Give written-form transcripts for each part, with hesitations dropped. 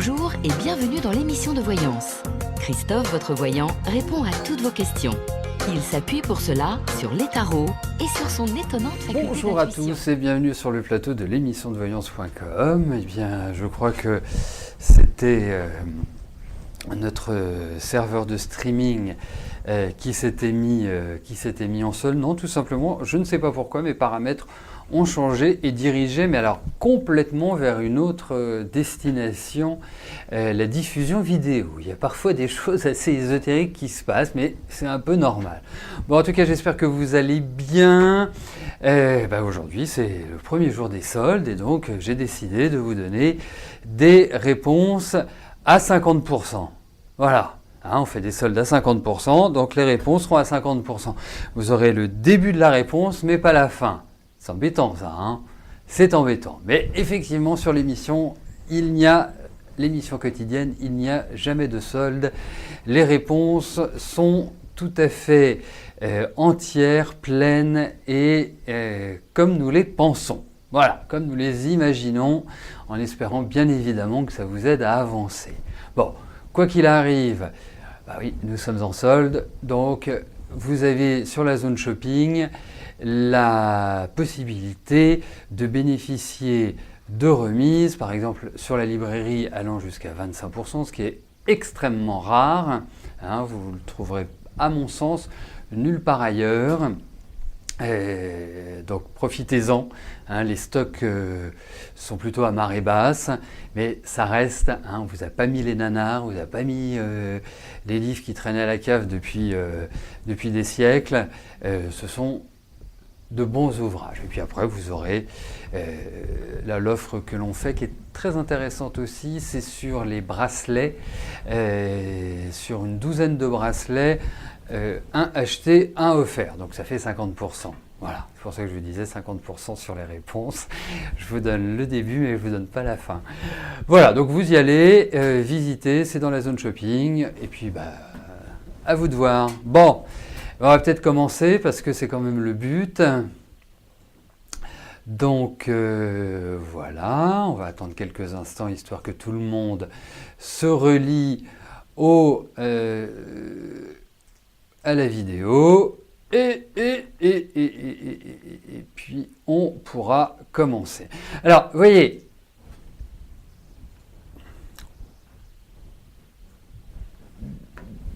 Bonjour et bienvenue dans l'émission de voyance. Christophe, votre voyant, répond à toutes vos questions. Il s'appuie pour cela sur les tarots et sur son étonnante faculté Bonjour à d'intuition. tous et bienvenue sur le plateau de l'émission de voyance.com. Eh bien, je crois que c'était notre serveur de streaming qui s'était mis en sol. Non, tout simplement, je ne sais pas pourquoi, mes paramètres ont changé et dirigé, mais alors complètement vers une autre destination, la diffusion vidéo. Il y a parfois des choses assez ésotériques qui se passent, mais c'est un peu normal. Bon, en tout cas, j'espère que vous allez bien. Aujourd'hui, c'est le premier jour des soldes et donc j'ai décidé de vous donner des réponses à 50%. Voilà. On fait des soldes à 50%, donc les réponses seront à 50%. Vous aurez le début de la réponse, mais pas la fin. C'est embêtant ça, hein. C'est embêtant. Mais effectivement, sur l'émission quotidienne, il n'y a jamais de solde. Les réponses sont tout à fait entières, pleines et comme nous les pensons. Voilà, comme nous les imaginons, en espérant bien évidemment que ça vous aide à avancer. Bon, quoi qu'il arrive, oui, nous sommes en solde, donc vous avez sur la zone shopping la possibilité de bénéficier de remises, par exemple sur la librairie allant jusqu'à 25%, ce qui est extrêmement rare. Vous le trouverez à mon sens nulle part ailleurs. Donc profitez-en, les stocks sont plutôt à marée basse, mais ça reste, on ne vous a pas mis les nanars, on ne vous a pas mis les livres qui traînaient à la cave depuis des siècles, ce sont de bons ouvrages. Et puis après, vous aurez l'offre que l'on fait qui est très intéressante aussi, c'est sur les bracelets, sur une douzaine de bracelets, un acheté, un offert. Donc ça fait 50%. Voilà, c'est pour ça que je vous disais 50% sur les réponses. Je vous donne le début, mais je ne vous donne pas la fin. Voilà, donc vous y allez, visitez, c'est dans la zone shopping, et puis à vous de voir. Bon, on va peut-être commencer parce que c'est quand même le but. Donc voilà, on va attendre quelques instants histoire que tout le monde se relie à la vidéo et puis on pourra commencer. Alors, vous voyez,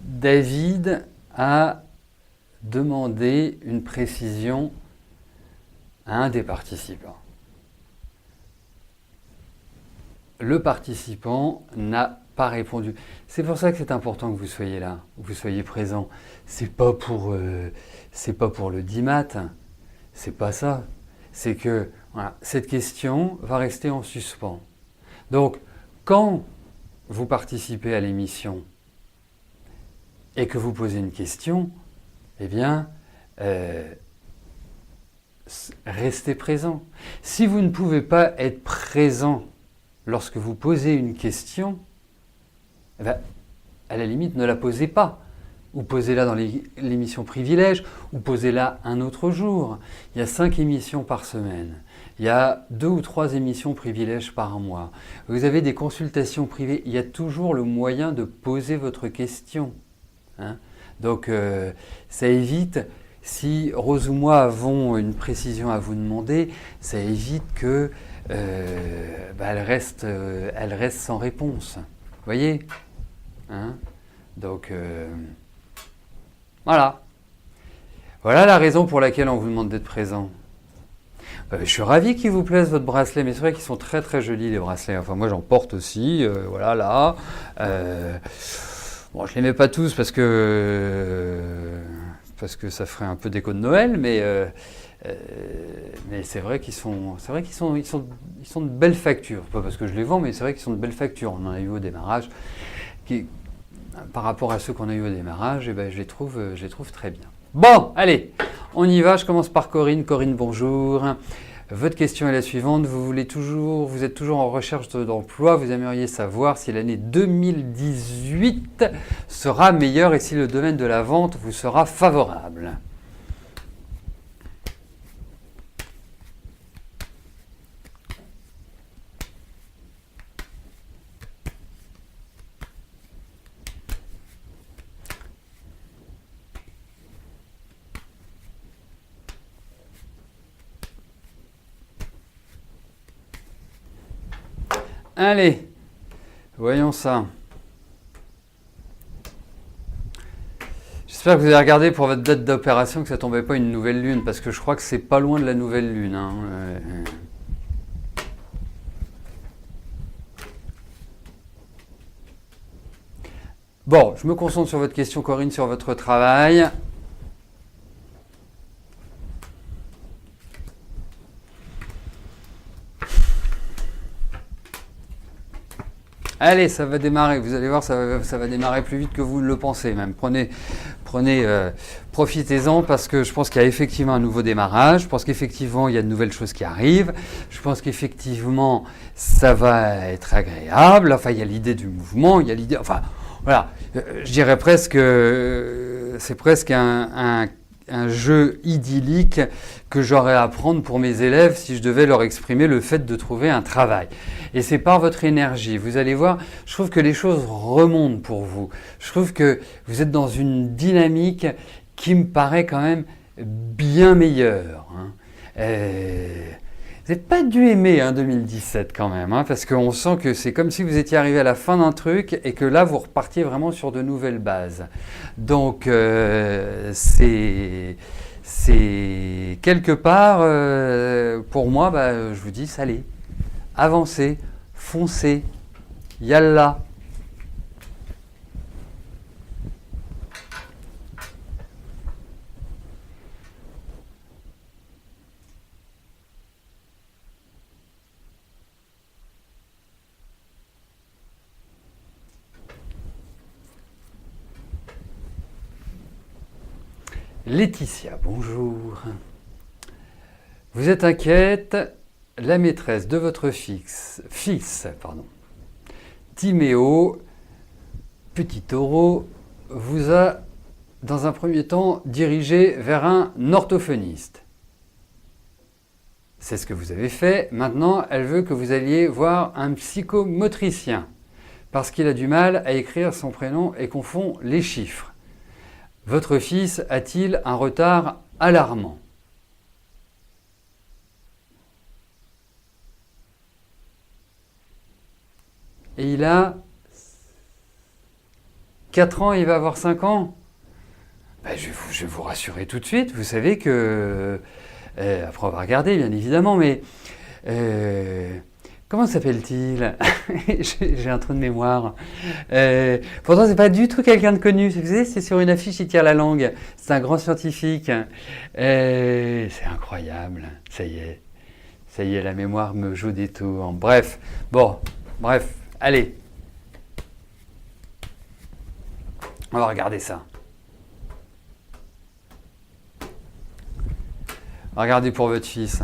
David a demandé une précision à un des participants. Le participant n'a pas répondu. C'est pour ça que c'est important que vous soyez là, que vous soyez présent. C'est pas pour le dimat, c'est pas ça. C'est que voilà, cette question va rester en suspens. Donc, quand vous participez à l'émission et que vous posez une question, eh bien, restez présent. Si vous ne pouvez pas être présent lorsque vous posez une question, à la limite, ne la posez pas. Ou posez-la dans l'émission Privilège, ou posez-la un autre jour. Il y a 5 émissions par semaine. Il y a 2 ou 3 émissions Privilèges par mois. Vous avez des consultations privées. Il y a toujours le moyen de poser votre question. Donc, ça évite, si Rose ou moi avons une précision à vous demander, ça évite que elle reste sans réponse. Vous voyez ? Donc, voilà. Voilà la raison pour laquelle on vous demande d'être présent. Je suis ravi qu'il vous plaise votre bracelet, mais c'est vrai qu'ils sont très très jolis les bracelets. Enfin, moi j'en porte aussi, voilà là. Bon, je les mets pas tous parce que ça ferait un peu déco de Noël, mais c'est vrai qu'ils sont de belles factures. Pas parce que je les vends, mais c'est vrai qu'ils sont de belles factures. On en a eu au démarrage. Par rapport à ceux qu'on a eu au démarrage, je les trouve très bien. Bon, allez, on y va. Je commence par Corinne. Corinne, bonjour. Votre question est la suivante. Vous êtes toujours en recherche d'emploi. Vous aimeriez savoir si l'année 2018 sera meilleure et si le domaine de la vente vous sera favorable. Allez, voyons ça. J'espère que vous avez regardé pour votre date d'opération que ça ne tombait pas une nouvelle lune, parce que je crois que c'est pas loin de la nouvelle lune. Hein. Bon, je me concentre sur votre question, Corinne, sur votre travail. Allez, ça va démarrer. Vous allez voir, ça va démarrer plus vite que vous ne le pensez même. Profitez-en parce que je pense qu'il y a effectivement un nouveau démarrage. Je pense qu'effectivement, il y a de nouvelles choses qui arrivent. Je pense qu'effectivement, ça va être agréable. Enfin, il y a l'idée du mouvement, il y a l'idée... Enfin, voilà. Je dirais presque... c'est presque un jeu idyllique que j'aurais à apprendre pour mes élèves si je devais leur exprimer le fait de trouver un travail. Et c'est par votre énergie. Vous allez voir, je trouve que les choses remontent pour vous. Je trouve que vous êtes dans une dynamique qui me paraît quand même bien meilleure. Hein. Vous n'avez pas dû aimer 2017 quand même, hein, parce qu'on sent que c'est comme si vous étiez arrivé à la fin d'un truc et que là vous repartiez vraiment sur de nouvelles bases. Donc c'est quelque part, pour moi, je vous dis, allez, avancez, foncez, yalla. Laetitia, bonjour. Vous êtes inquiète, la maîtresse de votre fils, Timéo, petit taureau, vous a, dans un premier temps, dirigé vers un orthophoniste. C'est ce que vous avez fait. Maintenant, elle veut que vous alliez voir un psychomotricien, parce qu'il a du mal à écrire son prénom et confond les chiffres. Votre fils a-t-il un retard alarmant? Et il a 4 ans, il va avoir 5 ans. Je vais vous rassurer tout de suite. Vous savez que... après, on va regarder, bien évidemment, mais... comment s'appelle-t-il? J'ai un trou de mémoire. Pourtant, c'est pas du tout quelqu'un de connu. Vous savez, c'est sur une affiche, il tire la langue. C'est un grand scientifique. C'est incroyable. Ça y est, la mémoire me joue des tours. Bref, allez. On va regarder ça. Regardez pour votre fils.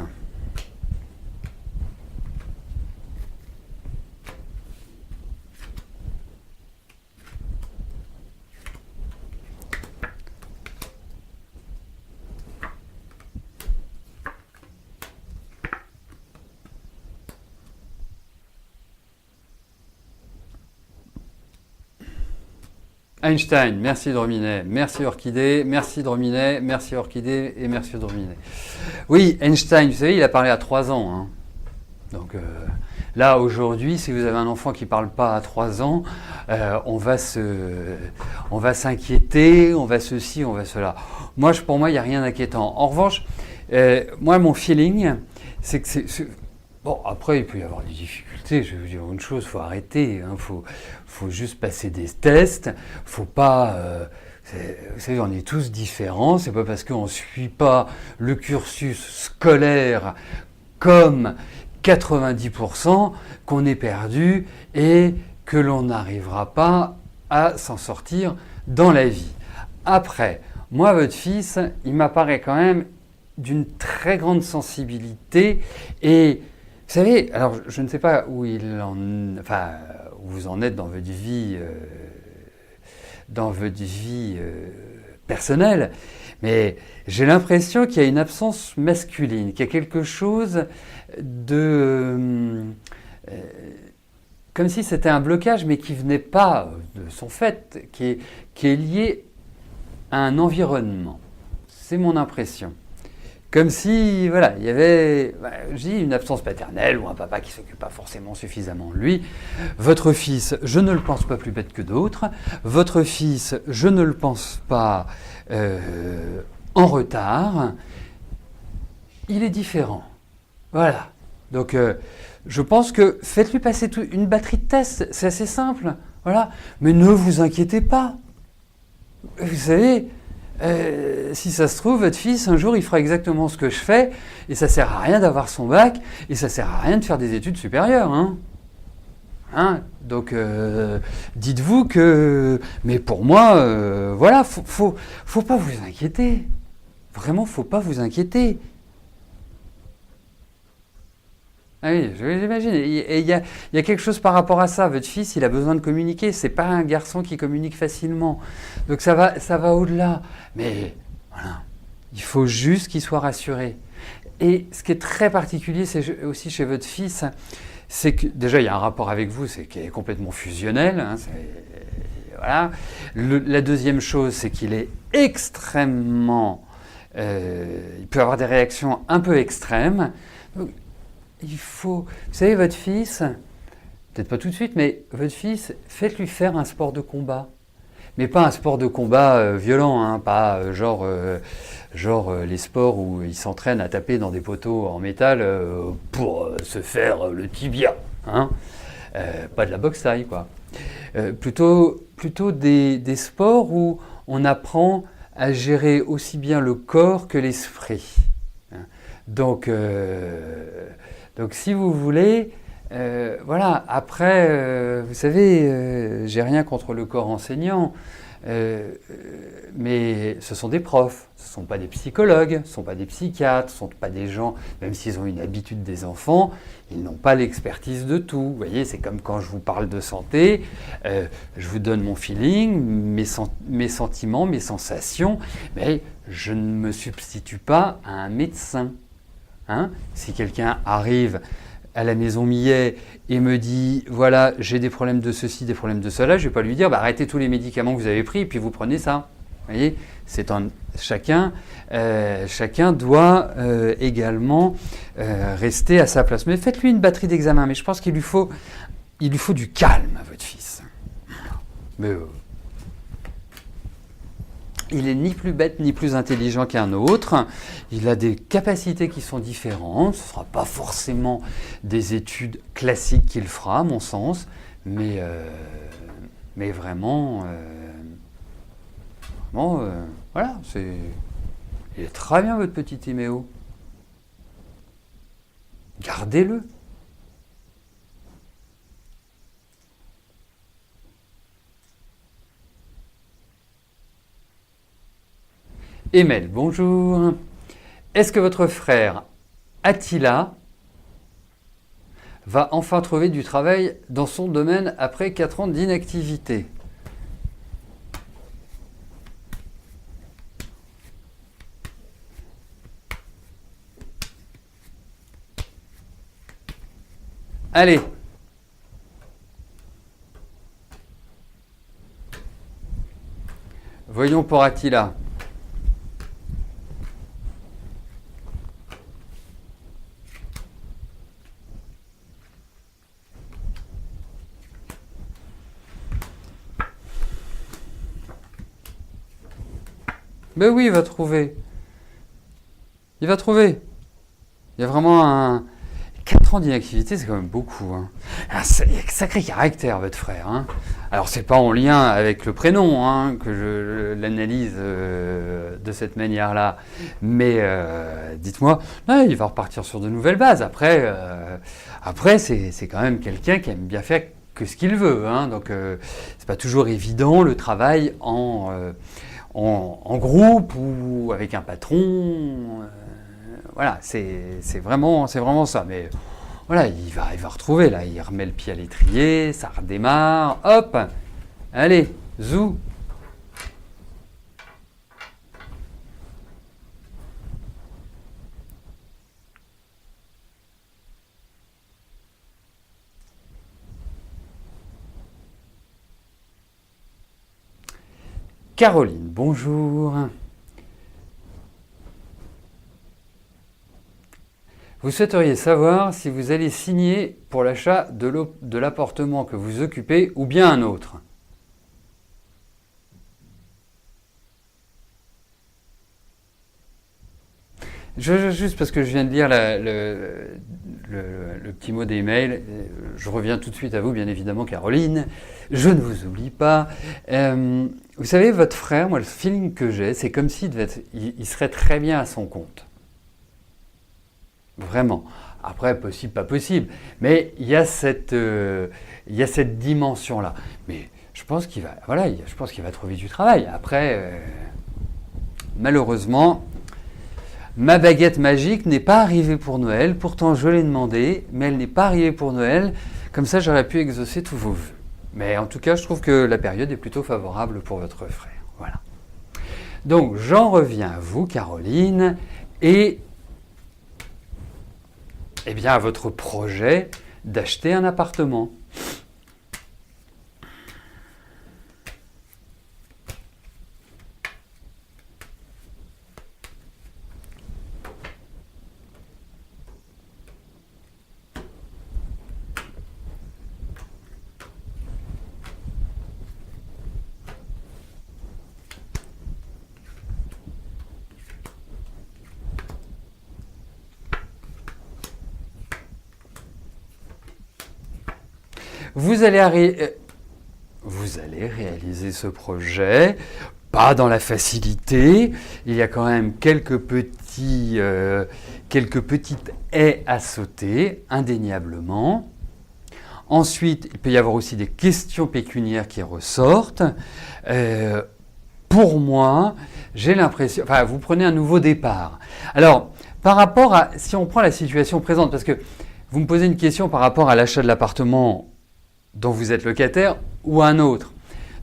Einstein, merci Drominet, merci Orchidée, merci Drominet, merci Orchidée et merci Drominet. Oui, Einstein, vous savez, il a parlé à 3 ans. Hein. Donc là, aujourd'hui, si vous avez un enfant qui ne parle pas à 3 ans, on va s'inquiéter, on va ceci, on va cela. Pour moi, il n'y a rien d'inquiétant. En revanche, moi, mon feeling, c'est que c'est... Bon, après, il peut y avoir des difficultés. Je vais vous dire une chose, il faut arrêter. Il faut juste passer des tests. Faut pas... vous savez, on est tous différents. C'est pas parce qu'on ne suit pas le cursus scolaire comme 90% qu'on est perdu et que l'on n'arrivera pas à s'en sortir dans la vie. Après, moi, votre fils, il m'apparaît quand même d'une très grande sensibilité et... Vous savez, alors je ne sais pas où vous en êtes dans votre vie, personnelle, mais j'ai l'impression qu'il y a une absence masculine, qu'il y a quelque chose de... comme si c'était un blocage, mais qui ne venait pas de son fait, qui est lié à un environnement. C'est mon impression. Comme si, voilà, il y avait, je dis, une absence paternelle ou un papa qui ne s'occupe pas forcément suffisamment de lui. Votre fils, je ne le pense pas plus bête que d'autres. Votre fils, je ne le pense pas en retard. Il est différent. Voilà. Donc, je pense que faites-lui passer une batterie de tests. C'est assez simple. Voilà. Mais ne vous inquiétez pas. Vous savez, si ça se trouve, votre fils, un jour, il fera exactement ce que je fais, et ça sert à rien d'avoir son bac, et ça sert à rien de faire des études supérieures. Donc, dites-vous que... Mais pour moi, voilà, faut pas vous inquiéter. Vraiment, faut pas vous inquiéter. Ah oui, j'imagine. Et il y a quelque chose par rapport à ça. Votre fils, il a besoin de communiquer. C'est pas un garçon qui communique facilement. Donc ça va au-delà. Mais voilà, il faut juste qu'il soit rassuré. Et ce qui est très particulier, c'est aussi chez votre fils, c'est que déjà il y a un rapport avec vous, c'est qui est complètement fusionnel. Voilà. La deuxième chose, c'est qu'il est extrêmement, il peut avoir des réactions un peu extrêmes. Donc, vous savez, votre fils, peut-être pas tout de suite, mais votre fils, faites-lui faire un sport de combat. Mais pas un sport de combat violent, pas genre les sports où il s'entraîne à taper dans des poteaux en métal pour se faire le tibia. Pas de la boxe taille, quoi. Plutôt des sports où on apprend à gérer aussi bien le corps que l'esprit. Donc si vous voulez, voilà, après, vous savez, j'ai rien contre le corps enseignant, mais ce sont des profs, ce ne sont pas des psychologues, ce ne sont pas des psychiatres, ce ne sont pas des gens, même s'ils ont une habitude des enfants, ils n'ont pas l'expertise de tout. Vous voyez, c'est comme quand je vous parle de santé, je vous donne mon feeling, mes sentiments, mes sensations, mais je ne me substitue pas à un médecin. Si quelqu'un arrive à la maison Millet et me dit voilà, j'ai des problèmes de ceci, des problèmes de cela, je ne vais pas lui dire arrêtez tous les médicaments que vous avez pris et puis vous prenez ça. Vous voyez, chacun doit également rester à sa place. Mais faites-lui une batterie d'examen. Mais je pense qu'il lui faut du calme à votre fils. Mais il est ni plus bête ni plus intelligent qu'un autre. Il a des capacités qui sont différentes. Ce ne sera pas forcément des études classiques qu'il fera, à mon sens. Mais vraiment, voilà. Il est très bien, votre petit Timéo. Gardez-le. Emel, bonjour. Est-ce que votre frère Attila va enfin trouver du travail dans son domaine après 4 ans d'inactivité? Allez. Voyons pour Attila. Ben oui, il va trouver. Il va trouver. Il y a vraiment 4 ans d'inactivité, c'est quand même beaucoup. Il y a un sacré caractère, votre frère. Alors, c'est pas en lien avec le prénom que je l'analyse de cette manière-là. Mais dites-moi, il va repartir sur de nouvelles bases. Après c'est quand même quelqu'un qui aime bien faire que ce qu'il veut. Donc, c'est pas toujours évident le travail en groupe ou avec un patron. Voilà, c'est vraiment ça. Mais voilà, il va retrouver là. Il remet le pied à l'étrier, ça redémarre. Hop, allez, zou. Caroline, bonjour. Vous souhaiteriez savoir si vous allez signer pour l'achat de l'appartement que vous occupez ou bien un autre. Juste parce que je viens de lire le petit mot d'email, je reviens tout de suite à vous, bien évidemment, Caroline. Je ne vous oublie pas. Vous savez, votre frère, moi, le feeling que j'ai, c'est comme s'il il serait très bien à son compte. Vraiment. Après, possible, pas possible. Mais il y a cette dimension-là. Mais je pense qu'il va, voilà, je pense qu'il va trouver du travail. Après, malheureusement, ma baguette magique n'est pas arrivée pour Noël. Pourtant, je l'ai demandé, mais elle n'est pas arrivée pour Noël. Comme ça, j'aurais pu exaucer tous vos vœux. Mais en tout cas, je trouve que la période est plutôt favorable pour votre frère. Voilà. Donc, j'en reviens à vous, Caroline, et bien, à votre projet d'acheter un appartement. Vous allez réaliser ce projet, pas dans la facilité. Il y a quand même quelques petites haies à sauter, indéniablement. Ensuite, il peut y avoir aussi des questions pécuniaires qui ressortent. Pour moi, j'ai l'impression... Enfin, vous prenez un nouveau départ. Alors, par rapport à... Si on prend la situation présente, parce que vous me posez une question par rapport à l'achat de l'appartement dont vous êtes locataire ou un autre.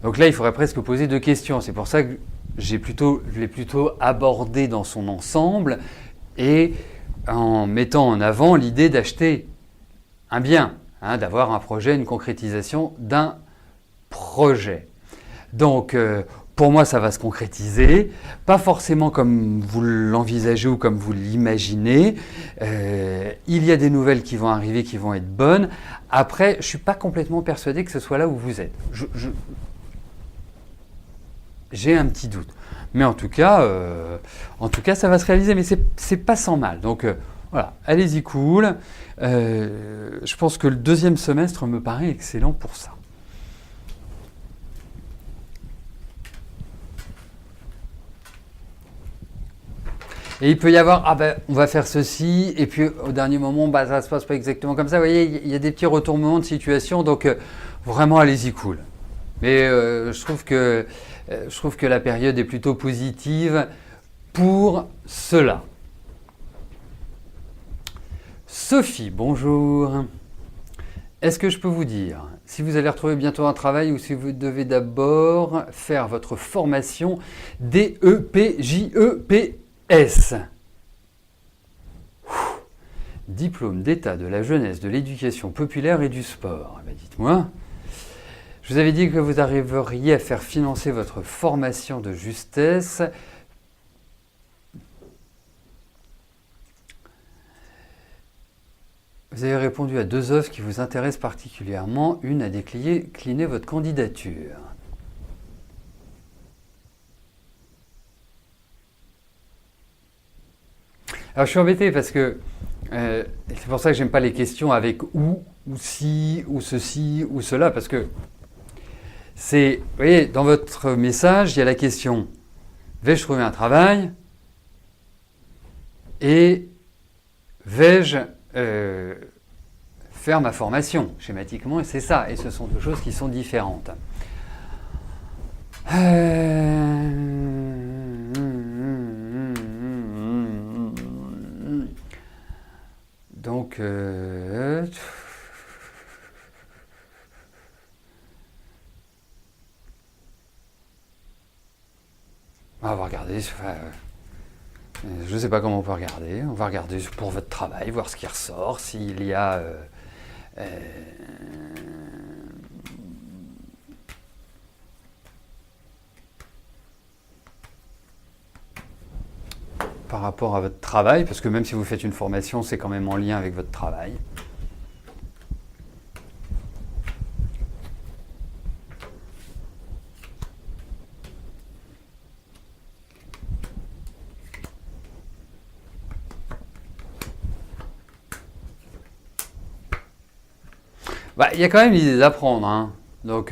Donc là, il faudrait presque poser deux questions. C'est pour ça que je l'ai plutôt abordé dans son ensemble et en mettant en avant l'idée d'acheter un bien, d'avoir un projet, une concrétisation d'un projet. Donc, pour moi, ça va se concrétiser, pas forcément comme vous l'envisagez ou comme vous l'imaginez. Il y a des nouvelles qui vont arriver, qui vont être bonnes. Après, je ne suis pas complètement persuadé que ce soit là où vous êtes. J'ai un petit doute. Mais en tout cas, ça va se réaliser, mais c'est pas sans mal. Donc voilà, allez-y cool. Je pense que le deuxième semestre me paraît excellent pour ça. Et il peut y avoir, on va faire ceci, et puis au dernier moment, ça ne se passe pas exactement comme ça. Vous voyez, il y a des petits retournements de situation, donc vraiment, allez-y cool. Mais je trouve que la période est plutôt positive pour cela. Sophie, bonjour. Est-ce que je peux vous dire si vous allez retrouver bientôt un travail ou si vous devez d'abord faire votre formation DEPJEPS? Diplôme d'État de la jeunesse, de l'éducation populaire et du sport. Dites-moi. Je vous avais dit que vous arriveriez à faire financer votre formation de justesse. Vous avez répondu à deux offres qui vous intéressent particulièrement. Une a décliné votre candidature. Alors je suis embêté parce que c'est pour ça que j'aime pas les questions avec ou si, ou ceci, ou cela, parce que vous voyez, dans votre message, il y a la question vais-je trouver un travail et vais-je faire ma formation schématiquement, et c'est ça, et ce sont deux choses qui sont différentes. Donc, on va regarder. Je ne sais pas comment on peut regarder. On va regarder pour votre travail, voir ce qui ressort, s'il y a par par rapport à votre travail, parce que même si vous faites une formation, c'est quand même en lien avec votre travail. Bah, il y a quand même l'idée d'apprendre, hein. Donc,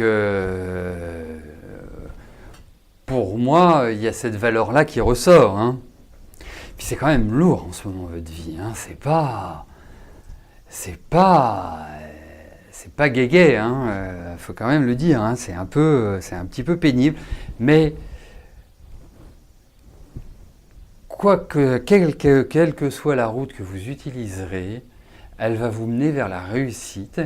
pour moi, il y a cette valeur-là qui ressort, hein. Puis c'est quand même lourd en ce moment votre vie, hein. C'est pas gai, hein. Faut quand même le dire, hein. C'est un petit peu pénible, mais quelle que soit la route que vous utiliserez, elle va vous mener vers la réussite,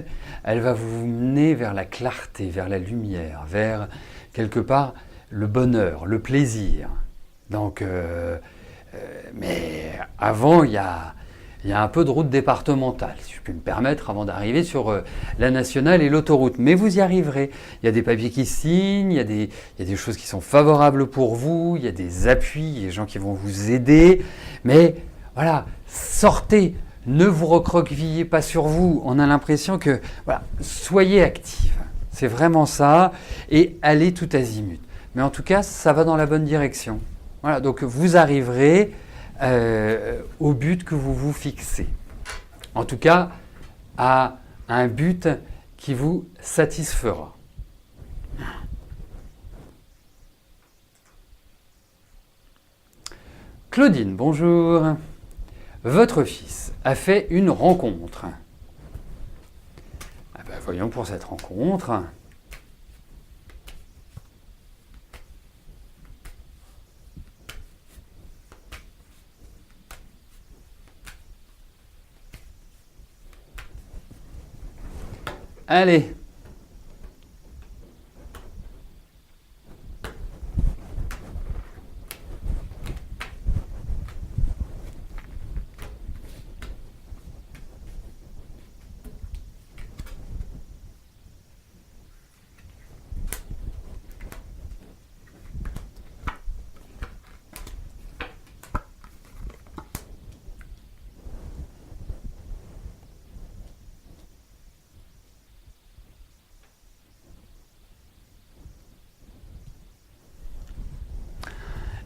elle va vous mener vers la clarté, vers la lumière, vers quelque part le bonheur, le plaisir. Donc, mais avant, il y a un peu de route départementale, si je puis me permettre, avant d'arriver sur la nationale et l'autoroute. Mais vous y arriverez. Il y a des papiers qui signent, il y a des choses qui sont favorables pour vous, il y a des appuis, il y a des gens qui vont vous aider. Mais voilà, sortez. Ne vous recroquevillez pas sur vous. On a l'impression que, voilà, soyez active. C'est vraiment ça. Et allez tout azimut. Mais en tout cas, ça va dans la bonne direction. Voilà, donc vous arriverez au but que vous vous fixez. En tout cas, à un but qui vous satisfera. Claudine, bonjour. Votre fils a fait une rencontre. Ah ben voyons pour cette rencontre. Allez.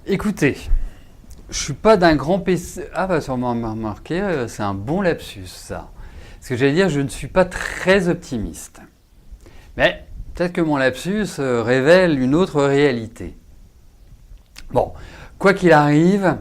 Écoutez, je suis pas d'un grand PC. Ah bah sûrement remarqué, c'est un bon lapsus ça. Ce que j'allais dire, je ne suis pas très optimiste. Mais peut-être que mon lapsus révèle une autre réalité. Bon, quoi qu'il arrive,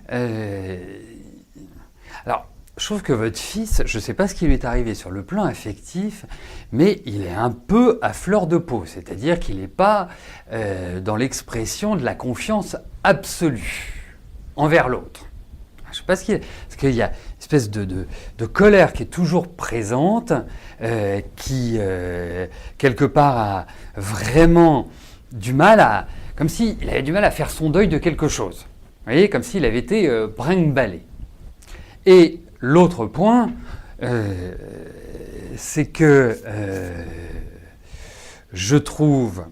alors je trouve que votre fils, je ne sais pas ce qui lui est arrivé sur le plan affectif, mais il est un peu à fleur de peau, c'est-à-dire qu'il n'est pas dans l'expression de la confiance absolue envers l'autre. Je ne sais pas ce qu'il y a, parce qu'il y a une espèce de colère qui est toujours présente, qui quelque part a vraiment du mal à, comme s'il avait du mal à faire son deuil de quelque chose. Vous voyez, comme s'il avait été brinque-ballé. Et l'autre point, c'est que je trouve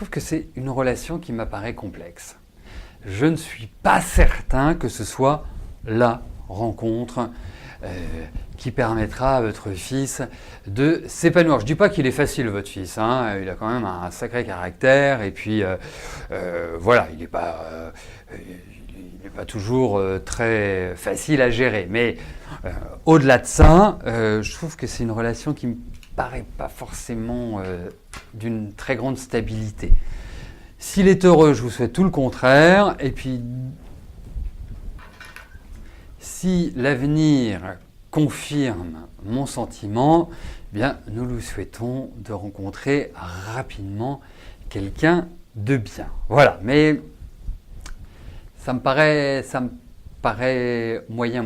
que c'est une relation qui m'apparaît complexe. Je ne suis pas certain que ce soit la rencontre qui permettra à votre fils de s'épanouir. Je ne dis pas qu'il est facile, votre fils, hein. Il a quand même un sacré caractère, et puis voilà, il n'est pas toujours très facile à gérer. Mais au-delà de ça, je trouve que c'est une relation qui me paraît pas forcément d'une très grande stabilité. S'il est heureux, je vous souhaite tout le contraire. Et puis, si l'avenir confirme mon sentiment, eh bien, nous lui souhaitons de rencontrer rapidement quelqu'un de bien. Voilà, mais ça me paraît moyen.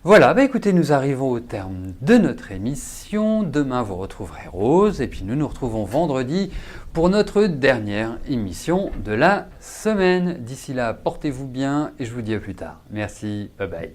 Voilà, bah écoutez, nous arrivons au terme de notre émission. Demain, vous retrouverez Rose, et puis nous nous retrouvons vendredi pour notre dernière émission de la semaine. D'ici là, portez-vous bien, et je vous dis à plus tard. Merci, bye bye.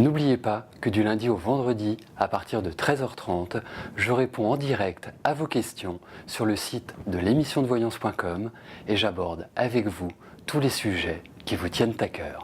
N'oubliez pas que du lundi au vendredi, à partir de 13h30, je réponds en direct à vos questions sur le site de l'émissiondevoyance.com et j'aborde avec vous tous les sujets qui vous tiennent à cœur.